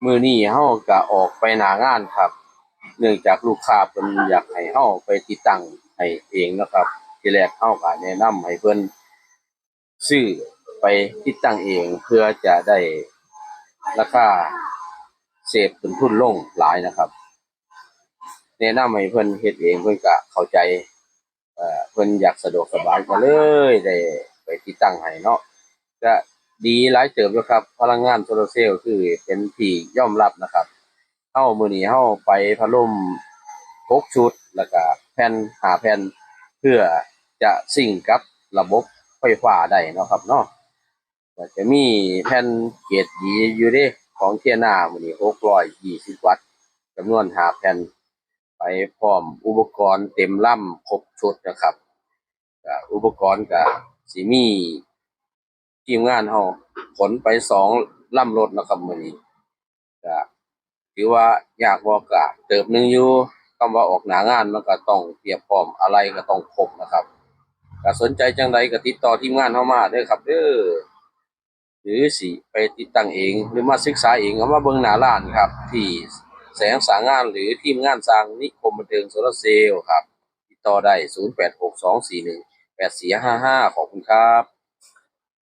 มื้อนี้เฮาก็ออกไปหน้างานครับเนื่องจากลูกค้าเพิ่นอยากให้เฮาไปติดตั้งให้เองเนาะครับที่แรกเฮาก็แนะนำให้เพิ่นซื้อไปติดตั้งเองเพื่อจะได้ราคาเซฟต้นทุนลงหลายนะครับแนะนำให้เพิ่นเฮ็ดเองเพิ่นก็เข้าใจเพิ่นอยากสะดวกสบายก็เลยได้ไปติดตั้งให้เนาะก็ดีหลายเติบอยู่ครับพลังงานโซลาร์เซลล์คือเป็นที่ยอมรับนะครับมื้อนี้เฮาไปพัดลม6ชุดแล้วก็แผ่น5แผ่นเพื่อจะซิงก์กับระบบไฟฟ้าได้เนาะครับเนาะก็จะมีแผ่นเกรดดีอยู่เดะของเทียนามื้อนี้620 วัตต์จำนวน5แผ่นไปพร้อมอุปกรณ์เต็มลำครบชุดนะครับก็อุปกรณ์ก็สิมีทีมงานเฮาขนไป2ลำรถนะครับมื้อนี้ก็ถือว่ายากบ่ก็เติบหนึ่งอยู่คำว่าออกหน้างานมันก็ต้องเตรียมพร้อมอะไรก็ต้องครบนะครับก็สนใจจังใดก็ติดต่อทีมงานเฮามาเด้อครับเด้อหรือสิไปติดตั้งเองหรือมาศึกษาเองเอามาเบิ่งหน้าร้านครับที่แสงสร้างงานหรือทีมงานสร้างนิคมบันเทิงโซลาร์เซลล์ครับติดต่อได้0862418455ขอบคุณครับ